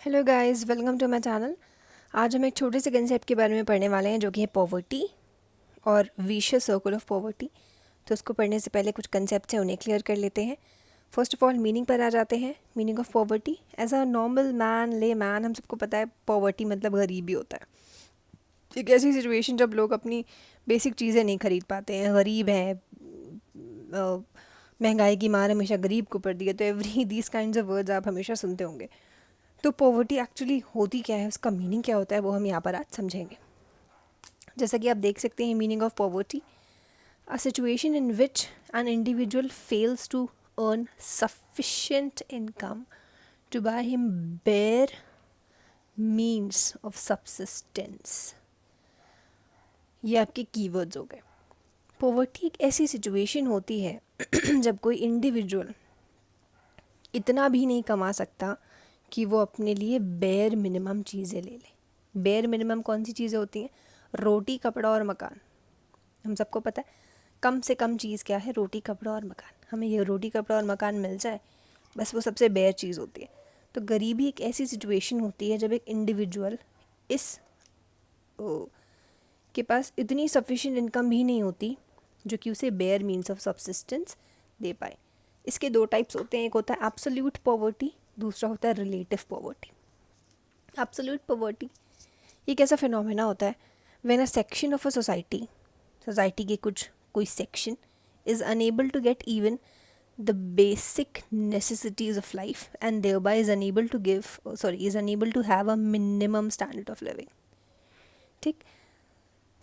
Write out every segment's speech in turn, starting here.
Hello guys, welcome to my channel. आज हम एक छोटे से कंसेप्ट के बारे में पढ़ने वाले हैं जो कि है पॉवर्टी और विशियस सर्कल ऑफ पॉवर्टी। तो उसको पढ़ने से पहले कुछ कंसेप्ट हैं, उन्हें क्लियर कर लेते हैं। फर्स्ट ऑफ ऑल मीनिंग पर आ जाते हैं। Meaning of poverty as a normal man, layman, हम सबको पता है पॉवर्टी मतलब गरीबी होता है। एक ऐसी सिचुएशन जब लोग अपनी बेसिक चीज़ें नहीं खरीद पाते हैं, गरीब हैं, महंगाई की मार हमेशा गरीब को पड़ दी है। तो every these kinds of words आप हमेशा सुनते होंगे। तो पॉवर्टी एक्चुअली होती क्या है, उसका मीनिंग क्या होता है, वो हम यहाँ पर आज समझेंगे। जैसा कि आप देख सकते हैं, meaning of poverty, a situation in which an individual fails to earn sufficient income to buy him bare means of subsistence. ये आपके कीवर्ड्स हो गए। पॉवर्टी एक ऐसी सिचुएशन होती है जब कोई इंडिविजुअल इतना भी नहीं कमा सकता कि वो अपने लिए बेयर मिनिमम चीज़ें ले ले। बेयर मिनिमम कौन सी चीज़ें होती हैं? रोटी, कपड़ा और मकान। हम सबको पता है कम से कम चीज़ क्या है? रोटी, कपड़ा और मकान। हमें ये रोटी, कपड़ा और मकान मिल जाए, बस वो सबसे बेयर चीज़ होती है। तो गरीबी एक ऐसी सिचुएशन होती है जब एक इंडिविजुअल इस के पास इतनी सफिशिएंट इनकम भी नहीं होती जो कि उसे बेयर मीन्स ऑफ सब्सिस्टेंस दे पाए। इसके दो टाइप्स होते हैं, एक होता है एब्सोल्यूट पॉवर्टी, दूसरा होता है रिलेटिव पॉवर्टी। एब्सोल्यूट पॉवर्टी ये कैसा फिनोमेना होता है? When a section of a society के कोई section is unable to get even the basic necessities of life and thereby is unable to have a minimum standard of living. ठीक,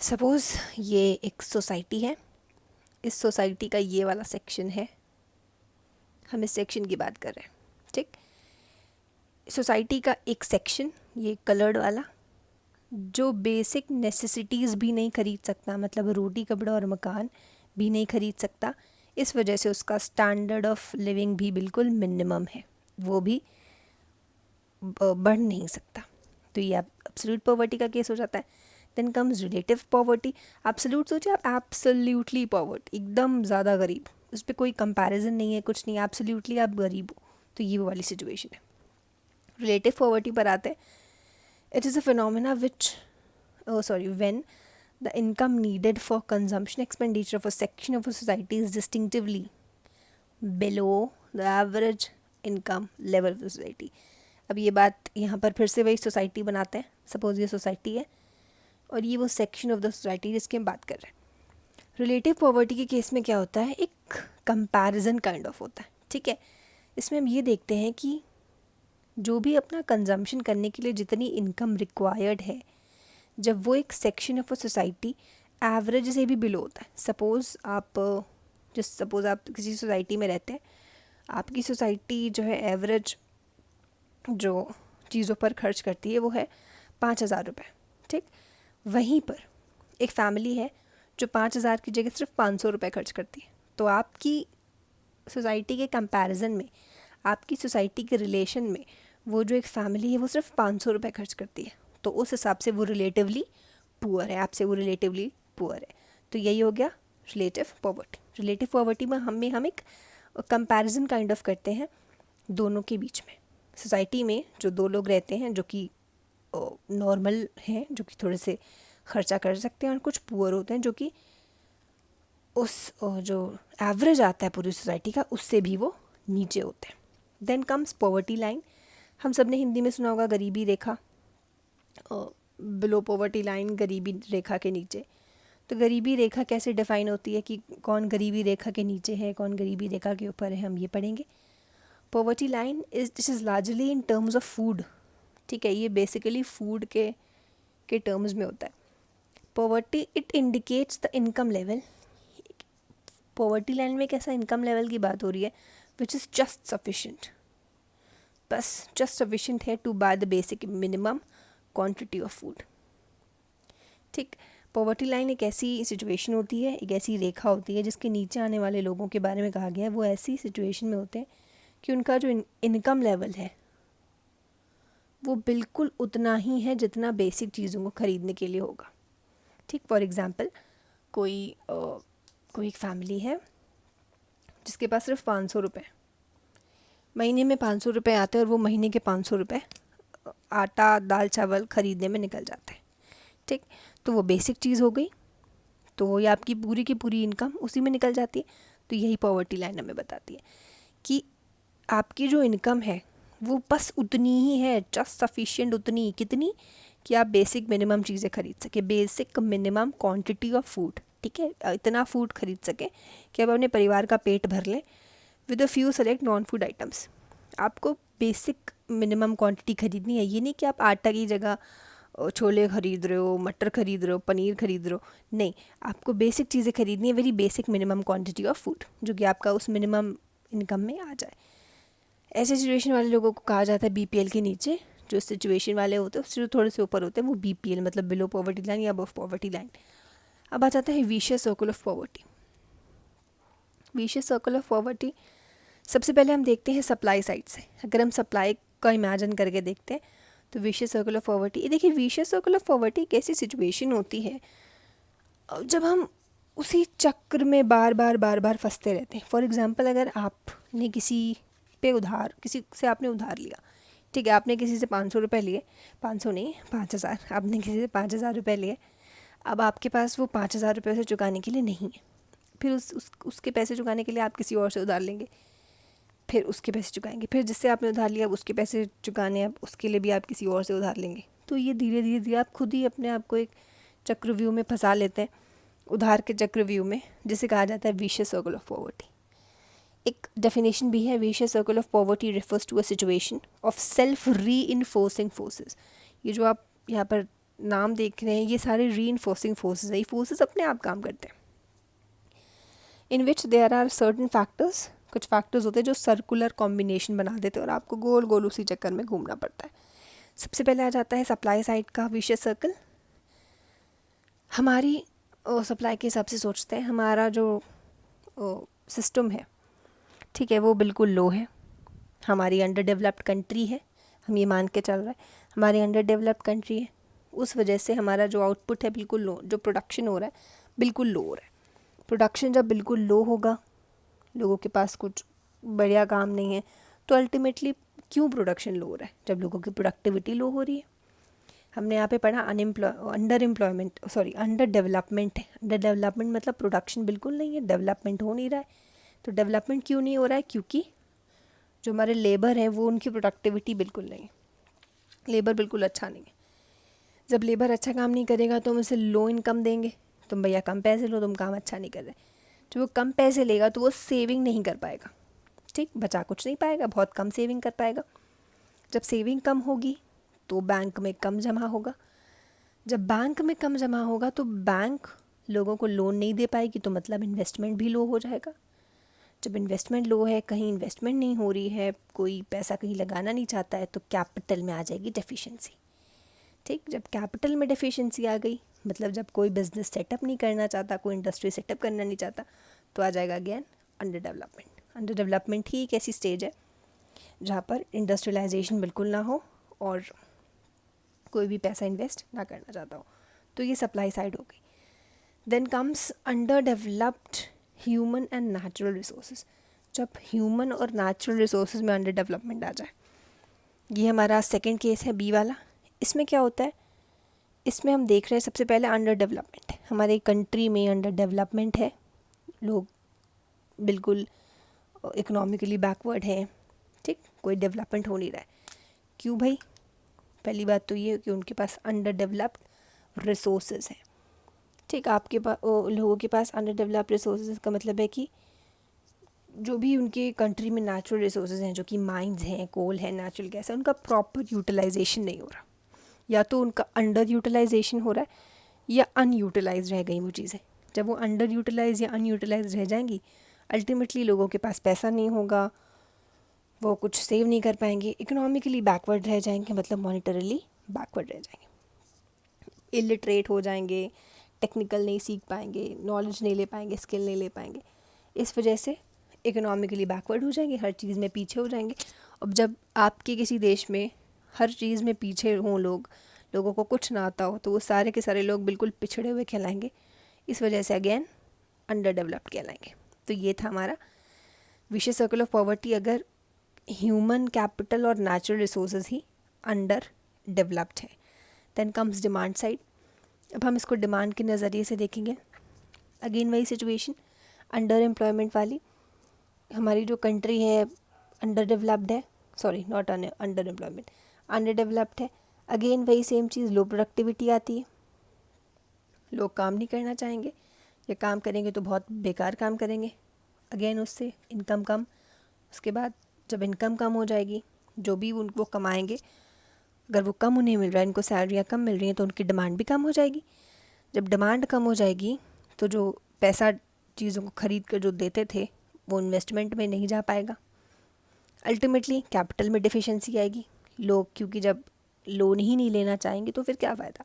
suppose ये एक society है, इस society का ये वाला सेक्शन है, हम इस सेक्शन की बात कर रहे हैं। ठीक, सोसाइटी का एक सेक्शन, ये कलर्ड वाला, जो बेसिक नेसेसिटीज़ भी नहीं खरीद सकता, मतलब रोटी, कपड़ा और मकान भी नहीं खरीद सकता। इस वजह से उसका स्टैंडर्ड ऑफ लिविंग भी बिल्कुल मिनिमम है, वो भी बढ़ नहीं सकता। तो ये एब्सोल्यूट पॉवर्टी का केस हो जाता है। Then comes relative poverty. Absolute सोचे आप, एब्सोल्यूटली पॉवर्टी, एकदम ज़्यादा गरीब, उस पर कोई कंपैरिजन नहीं है, कुछ नहीं, एब्सोल्यूटली आप गरीब हो। तो ये वो वाली सिचुएशन है। रिलेटिव पॉवर्टी पर आते हैं। It is a phenomena when the income needed for consumption expenditure of a section of a society is distinctively below the average income level of the society. अब ये बात यहाँ पर फिर से वही सोसाइटी बनाते हैं। सपोज ये सोसाइटी है और ये वो सेक्शन ऑफ द सोसाइटी जिसकी हम बात कर रहे हैं। रिलेटिव पॉवर्टी के केस में क्या होता है? एक कंपैरिजन काइंड ऑफ होता है। ठीक है, इसमें हम ये देखते हैं कि जो भी अपना कंजम्पशन करने के लिए जितनी इनकम रिक्वायर्ड है, जब वो एक section of a society average से भी बिलो होता है। सपोज़ आप किसी सोसाइटी में रहते हैं, आपकी सोसाइटी जो है एवरेज जो चीज़ों पर खर्च करती है वो है 5,000 रुपये। ठीक, वहीं पर एक फैमिली है जो 5,000 की जगह सिर्फ 500 रुपये खर्च करती है। तो आपकी सोसाइटी के कंपैरिजन में, आपकी सोसाइटी के रिलेशन में, वो जो एक फैमिली है वो सिर्फ 500 रुपये खर्च करती है। तो उस हिसाब से वो रिलेटिवली पुअर है, आपसे वो रिलेटिवली पुअर है। तो यही हो गया रिलेटिव पॉवर्टी। रिलेटिव पॉवर्टी में हम एक कंपैरिजन काइंड ऑफ करते हैं दोनों के बीच में। सोसाइटी में जो दो लोग रहते हैं जो कि नॉर्मल हैं, जो कि थोड़े से खर्चा कर सकते हैं, और कुछ पुअर होते हैं जो कि उस जो एवरेज आता है पूरी सोसाइटी का, उससे भी वो नीचे होते हैं। Then comes poverty line. हम सब ने हिंदी में सुना होगा गरीबी रेखा, बिलो पॉवर्टी लाइन, गरीबी रेखा के नीचे। तो गरीबी रेखा कैसे डिफाइन होती है कि कौन गरीबी रेखा के नीचे है, कौन गरीबी रेखा के ऊपर है, हम ये पढ़ेंगे। Poverty line this is largely in terms of food. ठीक है, ये बेसिकली फूड के टर्म्स में होता है। Poverty it indicates the income level. Poverty line में कैसा इनकम लेवल की बात हो रही है? विच इज़ जस्ट सफिशेंट, बस जस्ट सफिशेंट है to buy the basic minimum quantity of food. ठीक, पॉवर्टी लाइन एक ऐसी सिचुएशन होती है, एक ऐसी रेखा होती है जिसके नीचे आने वाले लोगों के बारे में कहा गया है वो ऐसी सिचुएशन में होते हैं कि उनका जो इनकम लेवल है वो बिल्कुल उतना ही है जितना बेसिक चीज़ों को ख़रीदने के लिए होगा। ठीक, फॉर एग्ज़ाम्पल कोई एक फैमिली है जिसके पास सिर्फ 500 रुपये, महीने में 500 रुपये आते हैं और वो महीने के 500 रुपये आटा दाल चावल ख़रीदने में निकल जाता है। ठीक, तो वो बेसिक चीज़ हो गई, तो ये आपकी पूरी की पूरी इनकम उसी में निकल जाती है। तो यही पॉवर्टी लाइन हमें बताती है कि आपकी जो इनकम है वो बस उतनी ही है, जस्ट सफिशिएंट, उतनी कितनी कि आप बेसिक मिनिमम चीज़ें खरीद सके, basic minimum quantity of food. ठीक है, इतना फूड खरीद सके कि आप अपने परिवार का पेट भर लें with a few select non food items. आपको बेसिक मिनिमम क्वांटिटी खरीदनी है। ये नहीं कि आप आटा की जगह छोले खरीद रहे हो, मटर खरीद रहे हो, पनीर खरीद रहे हो, नहीं, आपको बेसिक चीज़ें खरीदनी है, very basic minimum quantity of food, जो कि आपका उस मिनिमम इनकम में आ जाए। ऐसे सिचुएशन वाले लोगों को कहा जाता है बीपीएल के नीचे। जो सिचुएशन वाले होते हैं उससे जो थोड़े से ऊपर होते हैं वो बीपीएल मतलब बिलो पॉवर्टी लाइन या अबव पॉवर्टी लाइन। अब आ जाता है vicious circle of poverty. Vicious circle of poverty सबसे पहले हम देखते हैं सप्लाई साइड से। अगर हम सप्लाई का इमेजिन करके देखते हैं तो विशियस सर्कल ऑफ पॉवर्टी, ये देखिए विशियस सर्कल ऑफ पॉवर्टी एक ऐसी सिचुएशन होती है जब हम उसी चक्र में बार बार फंसते रहते हैं। फॉर एग्जांपल, अगर आपने किसी से आपने उधार लिया, ठीक है, आपने किसी से 500 रुपये लिए, 500 नहीं 5000, आपने किसी से 5000 रुपये लिए। अब आपके पास वो 5000 रुपये से चुकाने के लिए नहीं है। फिर उसके पैसे चुकाने के लिए आप किसी और से उधार लेंगे, फिर उसके पैसे चुकाएंगे, फिर जिससे आपने उधार लिया उसके पैसे चुकाने हैं, उसके लिए भी आप किसी और से उधार लेंगे। तो ये धीरे धीरे आप खुद ही अपने आप को एक चक्रव्यूह में फंसा लेते हैं, उधार के चक्रव्यूह में, जिसे कहा जाता है विशियस सर्कल ऑफ पॉवर्टी। एक डेफिनेशन भी है, vicious circle of poverty refers to a situation of self reinforcing forces. ये जो आप यहाँ पर नाम देख रहे हैं ये सारे रीइंफोर्सिंग फोर्सेस है। ये फोर्सेस अपने आप काम करते हैं। In which there are certain factors, कुछ फैक्टर्स होते हैं जो सर्कुलर कॉम्बिनेशन बना देते हैं और आपको गोल गोल उसी चक्कर में घूमना पड़ता है। सबसे पहले आ जाता है सप्लाई साइड का विशियस सर्कल। हमारी सप्लाई के हिसाब से सोचते हैं, हमारा जो सिस्टम है, ठीक है, वो बिल्कुल लो है। हमारी अंडर डेवलप्ड कंट्री है, हम ये मान के चल रहे हैं हमारी अंडर डेवलप्ड कंट्री है। उस वजह से हमारा जो आउटपुट है बिल्कुल लो, जो प्रोडक्शन हो रहा है बिल्कुल लो हो रहा है। प्रोडक्शन जब बिल्कुल लो होगा, लोगों के पास कुछ बढ़िया काम नहीं है, तो अल्टीमेटली क्यों प्रोडक्शन लो हो रहा है? जब लोगों की प्रोडक्टिविटी लो हो रही है। हमने यहाँ पे पढ़ा अंडर डेवलपमेंट है। अंडर डेवलपमेंट मतलब प्रोडक्शन बिल्कुल नहीं है, डेवलपमेंट हो नहीं रहा है। तो डेवलपमेंट क्यों नहीं हो रहा है? क्योंकि जो हमारे लेबर हैं वो उनकी प्रोडक्टिविटी बिल्कुल नहीं है, लेबर बिल्कुल अच्छा नहीं है। जब लेबर अच्छा काम नहीं करेगा तो हम उसे लो इनकम देंगे, तुम भैया कम पैसे लो, तुम काम अच्छा नहीं कर रहे। जब वो कम पैसे लेगा तो वो सेविंग नहीं कर पाएगा, ठीक, बचा कुछ नहीं पाएगा, बहुत कम सेविंग कर पाएगा। जब सेविंग कम होगी तो बैंक में कम जमा होगा। जब बैंक में कम जमा होगा तो बैंक लोगों को लोन नहीं दे पाएगी, तो मतलब इन्वेस्टमेंट भी लो हो जाएगा। जब इन्वेस्टमेंट लो है, कहीं इन्वेस्टमेंट नहीं हो रही है, कोई पैसा कहीं लगाना नहीं चाहता है, तो कैपिटल में आ जाएगी डेफिशिएंसी। ठीक, जब कैपिटल में डेफिशिएंसी आ गई, मतलब जब कोई बिजनेस सेटअप नहीं करना चाहता, कोई इंडस्ट्री सेटअप करना नहीं चाहता, तो आ जाएगा again under development. Under development ही एक ऐसी स्टेज है जहाँ पर इंडस्ट्रियलाइजेशन बिल्कुल ना हो और कोई भी पैसा इन्वेस्ट ना करना चाहता हो। तो ये सप्लाई साइड हो गई। Then comes under developed human and natural resources. जब ह्यूमन और नेचुरल रिसोर्सेज में अंडर डेवलपमेंट आ जाए, ये हमारा सेकंड केस है बी वाला। इसमें क्या होता है, इसमें हम देख रहे हैं सबसे पहले अंडर डेवलपमेंट है, हमारे कंट्री में अंडर डेवलपमेंट है, लोग बिल्कुल इकोनॉमिकली बैकवर्ड हैं, ठीक, कोई डेवलपमेंट हो नहीं रहा है। क्यों भाई? पहली बात तो ये है कि उनके पास अंडर डेवलप्ड रिसोर्सेज हैं, ठीक। आपके पास लोगों के पास अंडर डेवलप्ड रिसोर्सेज का मतलब है कि जो भी उनके कंट्री में नेचुरल रिसोर्सेज हैं, जो कि माइंस हैं, कोल है, नेचुरल गैस है, उनका प्रॉपर यूटिलाइजेशन नहीं हो रहा। या तो उनका अंडर यूटिलाइजेशन हो रहा है या अनयूटिलाइज रह गई वो चीज़ें। जब वो अंडर यूटिलाइज या अनयूटिलाइज रह जाएंगी, अल्टीमेटली लोगों के पास पैसा नहीं होगा, वो कुछ सेव नहीं कर पाएंगे, इकोनॉमिकली बैकवर्ड रह जाएंगे, मतलब मॉनिटरली बैकवर्ड रह जाएंगे, इलिटरेट हो जाएंगे, टेक्निकल नहीं सीख पाएंगे, नॉलेज नहीं ले पाएंगे, स्किल नहीं ले पाएंगे। इस वजह से इकोनॉमिकली बैकवर्ड हो जाएंगे, हर चीज़ में पीछे हो जाएंगे। अब जब आपके किसी देश में हर चीज़ में पीछे हों लोगों को कुछ ना आता हो, तो वो सारे के सारे लोग बिल्कुल पिछड़े हुए कहलाएंगे। इस वजह से अगेन अंडर डेवलप्ड कहलाएंगे। तो ये था हमारा विशियस सर्कल ऑफ पॉवर्टी, अगर ह्यूमन कैपिटल और नेचुरल रिसोर्सेज ही अंडर डेवलप्ड है। Then comes demand side. अब हम इसको डिमांड के नज़रिए से देखेंगे। अगेन वही सिचुएशन, अंडर एम्प्लॉयमेंट वाली। हमारी जो कंट्री है अंडर डेवलप्ड है, sorry not under employment, under developed है। अगेन वही सेम चीज़, लो प्रोडक्टिविटी आती है, लोग काम नहीं करना चाहेंगे, या काम करेंगे तो बहुत बेकार काम करेंगे। अगेन उससे इनकम कम। उसके बाद जब इनकम कम हो जाएगी, जो भी वो कमाएंगे अगर वो कम उन्हें मिल रहा है, इनको सैलरियाँ कम मिल रही हैं, तो उनकी डिमांड भी कम हो जाएगी। जब डिमांड कम हो जाएगी तो जो पैसा चीज़ों को ख़रीद कर जो देते थे वो इन्वेस्टमेंट में नहीं जा पाएगा। अल्टीमेटली कैपिटल में डिफिशिएंसी आएगी। लोग क्योंकि जब लोन ही नहीं लेना चाहेंगे तो फिर क्या फ़ायदा।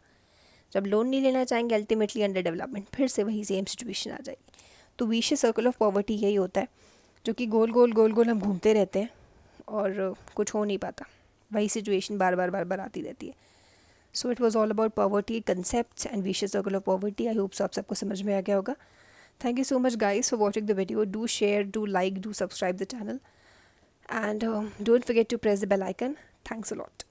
जब लोन नहीं लेना चाहेंगे अल्टीमेटली अंडर डेवलपमेंट, फिर से वही सेम सिचुएशन आ जाएगी। तो विशियस सर्कल ऑफ पॉवर्टी यही होता है, जो कि गोल गोल हम घूमते रहते हैं और कुछ हो नहीं पाता, वही सिचुएशन बार बार आती रहती है। So it was all about poverty concepts and vicious circle of poverty. I hope so आप सबको समझ में आ गया होगा। Thank you so much guys for watching the video. Do share, do like, do subscribe the channel, and don't forget to press the bell icon. Thanks a lot.